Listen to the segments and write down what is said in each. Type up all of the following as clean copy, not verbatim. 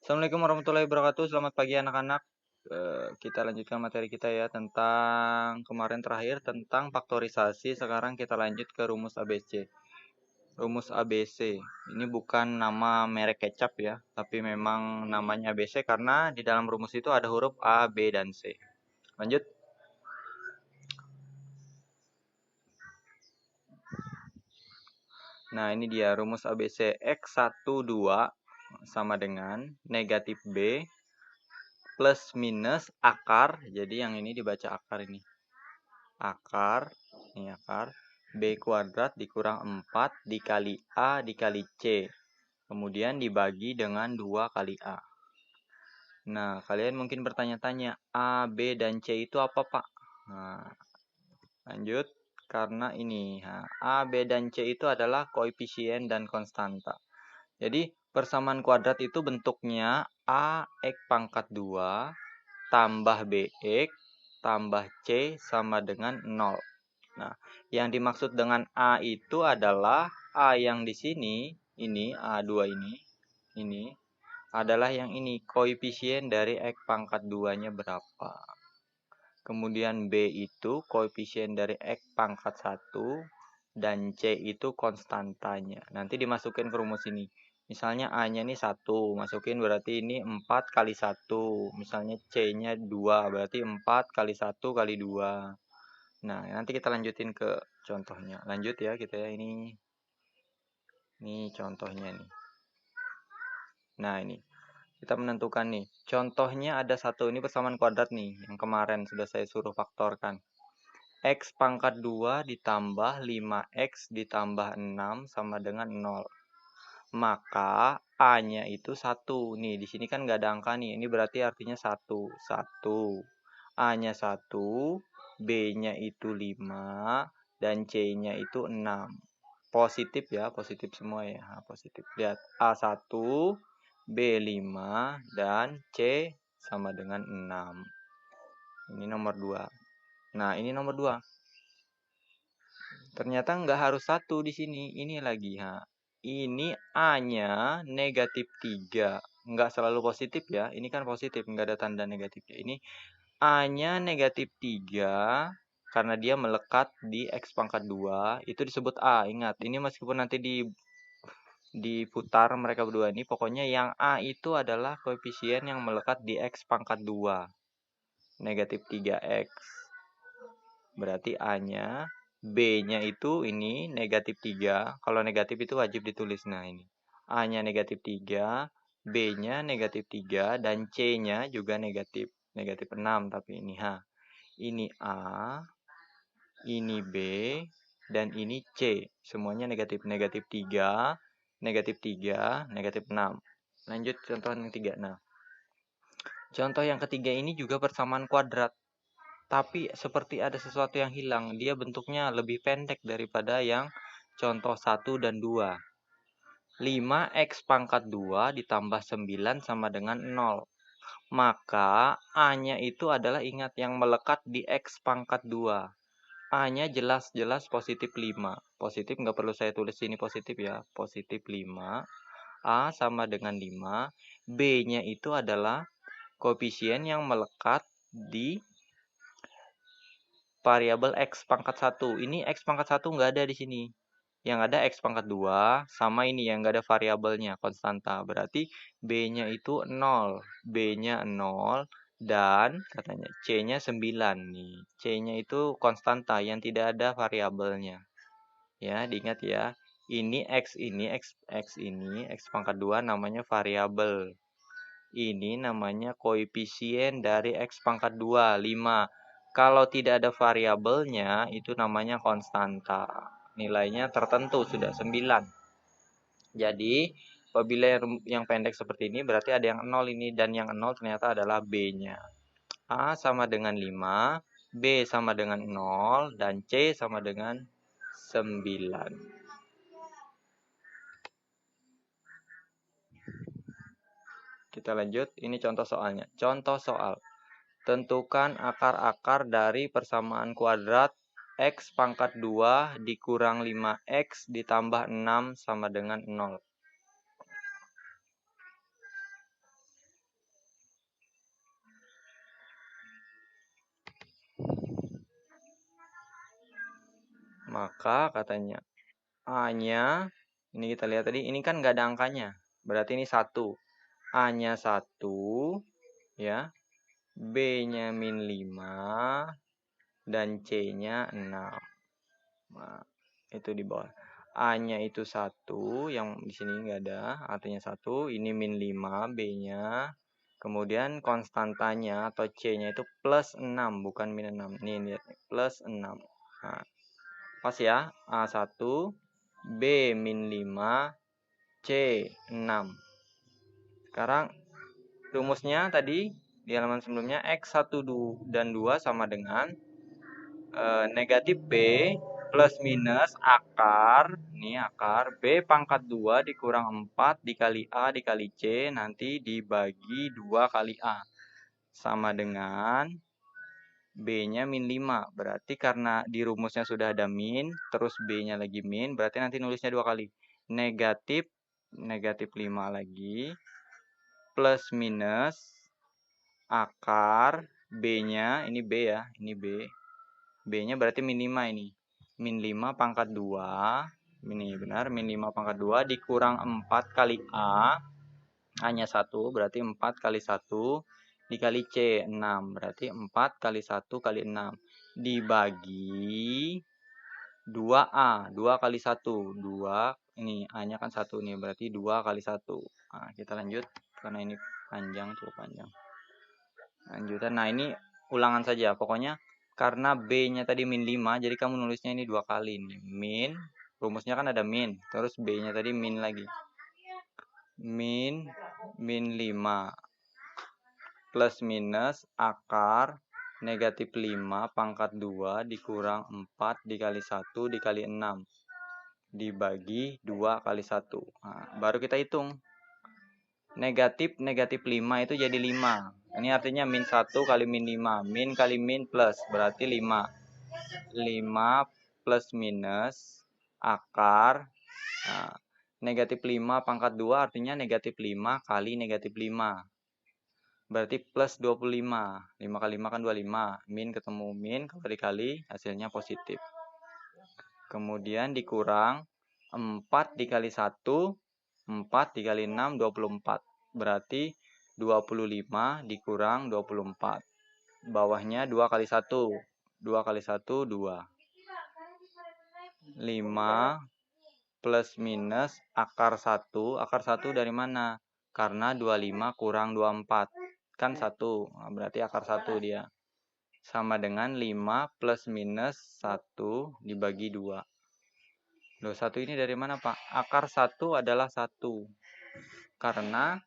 Assalamualaikum warahmatullahi wabarakatuh. Selamat pagi anak-anak. Kita lanjutkan materi kita ya tentang kemarin terakhir tentang faktorisasi. Sekarang kita lanjut ke rumus ABC. Rumus ABC ini bukan nama merek kecap ya, tapi memang namanya ABC karena di dalam rumus itu ada huruf A, B, dan C. Lanjut. Nah, ini dia rumus ABC. X12 sama dengan negatif B plus minus akar. Jadi yang ini dibaca akar ini. Ini akar B kuadrat dikurang 4 dikali A dikali C. Kemudian dibagi dengan 2 kali A. Nah, kalian mungkin bertanya-tanya, A, B, dan C itu apa, Pak? Nah, lanjut. Karena ini, A, B, dan C itu adalah koefisien dan konstanta. Jadi, persamaan kuadrat itu bentuknya A X pangkat 2 tambah BX tambah C sama dengan 0. Nah, yang dimaksud dengan A itu adalah A yang di sini, ini A2 ini adalah yang ini, koefisien dari X pangkat 2-nya berapa. Kemudian B itu koefisien dari X pangkat 1 dan C itu konstantanya. Nanti dimasukin ke rumus ini. Misalnya A-nya ini 1, masukin berarti ini 4 kali 1. Misalnya C-nya 2, berarti 4 kali 1 kali 2. Nah, nanti kita lanjutin ke contohnya. Lanjut ya kita ya, ini contohnya nih. Nah, ini kita menentukan nih. Contohnya ada satu, ini persamaan kuadrat nih, yang kemarin sudah saya suruh faktorkan. X pangkat 2 ditambah 5X ditambah 6 sama dengan 0. Maka A-nya itu 1. Nih, di sini kan nggak ada angka nih. Ini berarti artinya 1. 1. A-nya 1, B-nya itu 5, dan C-nya itu 6. Positif ya, positif semua ya. Nah, positif. Lihat, A1, B5, dan C sama dengan 6. Ini nomor 2. Nah, ini nomor 2. Ternyata nggak harus 1 di sini. Ini lagi. Ini A-nya negatif 3. Nggak selalu positif ya. Ini kan positif, nggak ada tanda negatifnya. Ini A-nya negatif 3. Karena dia melekat di X pangkat 2. Itu disebut A. Ingat, ini meskipun nanti diputar mereka berdua ini. Pokoknya yang A itu adalah koefisien yang melekat di X pangkat 2. Negatif 3X. Berarti A-nya. B-nya itu ini negatif 3. Kalau negatif itu wajib ditulis. Nah, ini. A-nya negatif 3. B-nya negatif 3. Dan C-nya juga negatif. Negatif 6. Tapi ini Ini A. Ini B. Dan ini C. Semuanya negatif. Negatif 3. Negatif 3. Negatif 6. Lanjut contoh yang ketiga. Nah, contoh yang ketiga ini juga persamaan kuadrat. Tapi seperti ada sesuatu yang hilang. Dia bentuknya lebih pendek daripada yang contoh 1 dan 2. 5X pangkat 2 ditambah 9 sama dengan 0. Maka A-nya itu adalah, ingat, yang melekat di X pangkat 2. A-nya jelas-jelas positif 5. Positif nggak perlu saya tulis sini positif ya. Positif 5. A sama dengan 5. B-nya itu adalah koefisien yang melekat di variabel X pangkat 1. Ini X pangkat 1 nggak ada di sini. Yang ada X pangkat 2 sama ini yang nggak ada variabelnya, konstanta. Berarti B-nya itu 0. B-nya 0 dan katanya C-nya 9 nih. C-nya itu konstanta yang tidak ada variabelnya. Ya, diingat ya. Ini X ini X pangkat 2 namanya variabel. Ini namanya koefisien dari X pangkat 2, 5. Kalau tidak ada variabelnya, itu namanya konstanta. Nilainya tertentu, sudah 9. Jadi, apabila yang pendek seperti ini, berarti ada yang 0 ini. Dan yang 0 ternyata adalah B-nya. A sama dengan 5, B sama dengan 0, dan C sama dengan 9. Kita lanjut, ini contoh soalnya. Contoh soal. Tentukan akar-akar dari persamaan kuadrat X pangkat 2 dikurang 5X ditambah 6 sama dengan 0. Maka katanya A-nya, ini kita lihat tadi, ini kan nggak ada angkanya. Berarti ini 1. A-nya 1, ya. B-nya min 5, dan C-nya 6. Nah, itu di bawah. A-nya itu 1, yang di sini nggak ada, artinya 1. Ini min 5, B-nya. Kemudian konstantanya atau C-nya itu plus 6, bukan min 6. Nih, lihat. Plus 6. Nah, pas ya. A1, B min 5, C 6. Sekarang rumusnya tadi di halaman sebelumnya X1 dan 2 sama dengan negatif B plus minus akar, ini akar B pangkat 2 dikurang 4 dikali A dikali C, nanti dibagi 2 kali A. Sama dengan B-nya min 5. Berarti karena di rumusnya sudah ada min, terus B-nya lagi min, berarti nanti nulisnya 2 kali. Negatif 5 lagi, plus minus akar B-nya, ini B ya, ini B. B-nya berarti min 5 ini. Min 5 pangkat 2, ini benar, min 5 pangkat 2 dikurang 4 kali A, A-nya 1, berarti 4 kali 1, dikali C, 6, berarti 4 kali 1 kali 6. Dibagi 2A, 2 kali 1, 2, ini A-nya kan 1 nih, berarti 2 kali 1. Nah, kita lanjut, karena ini panjang, cukup panjang. Lanjutan, nah ini ulangan saja, pokoknya karena B-nya tadi min 5, jadi kamu nulisnya ini 2 kali nih. Min, rumusnya kan ada min, terus B-nya tadi min lagi. Min 5 plus minus akar negatif 5 pangkat 2 dikurang 4 dikali 1 dikali 6 dibagi 2 kali 1. Nah, baru kita hitung. Negatif 5 itu jadi 5. Ini artinya min 1 kali min 5. Min kali min plus, berarti 5. 5 plus minus akar. Nah, negatif 5 pangkat 2 artinya negatif 5 kali negatif 5. Berarti plus 25. 5 kali 5 kan 25. Min ketemu min, kalau dikali hasilnya positif. Kemudian dikurang 4 dikali 1, 4 dikali 6, 24. Berarti 25 dikurang 24. Bawahnya 2 kali 1. 2 kali 1, 2. 5 plus minus akar 1. Akar 1 dari mana? Karena 25 kurang 24. Kan 1. Nah, berarti akar 1 dia. Sama dengan 5 plus minus 1 dibagi 2. Loh, 1 ini dari mana, Pak? Akar 1 adalah 1. Karena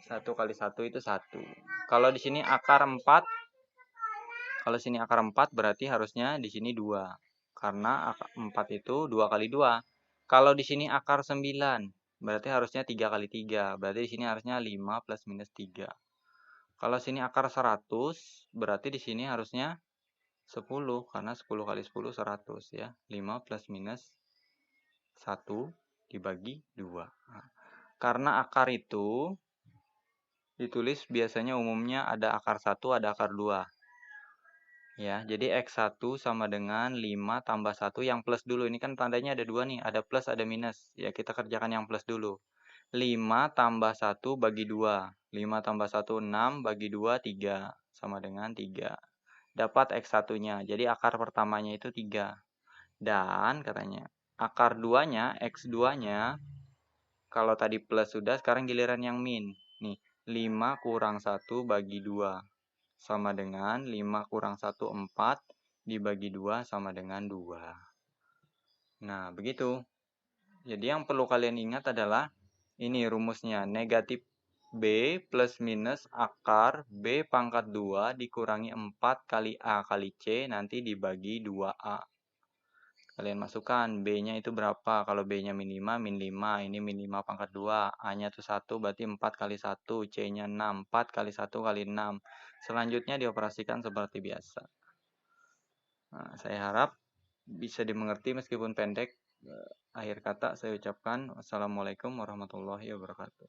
1 kali 1 itu 1. Kalau di sini akar 4, berarti harusnya di sini 2. Karena 4 itu 2 kali 2. Kalau di sini akar 9, berarti harusnya 3 kali 3. Berarti di sini harusnya 5 plus minus 3. Kalau sini akar 100, berarti di sini harusnya 10. Karena 10 kali 10, 100 ya. 5 plus minus 1 dibagi 2. Nah, karena akar itu ditulis biasanya umumnya ada akar 1, ada akar 2. Ya, jadi X1 sama dengan 5 tambah 1 yang plus dulu. Ini kan tandanya ada 2 nih, ada plus, ada minus. Ya, kita kerjakan yang plus dulu. 5 tambah 1 bagi 2. 5 tambah 1, 6, bagi 2, 3. Sama dengan 3. Dapat X1-nya. Jadi akar pertamanya itu 3. Dan katanya, akar 2-nya, X2-nya, kalau tadi plus sudah, sekarang giliran yang min. Nih, 5 kurang 1 bagi 2. Sama dengan 5 kurang 1, 4. Dibagi 2 sama dengan 2. Nah, begitu. Jadi yang perlu kalian ingat adalah, ini rumusnya. Negatif B plus minus akar B pangkat 2 dikurangi 4 kali A kali C, nanti dibagi 2A. Kalian masukkan B-nya itu berapa. Kalau B-nya min 5, min 5. Ini min 5 pangkat 2. A-nya itu 1, berarti 4 kali 1. C-nya 6. 4 kali 1 kali 6. Selanjutnya dioperasikan seperti biasa. Nah, saya harap bisa dimengerti meskipun pendek. Akhir kata saya ucapkan wassalamualaikum warahmatullahi wabarakatuh.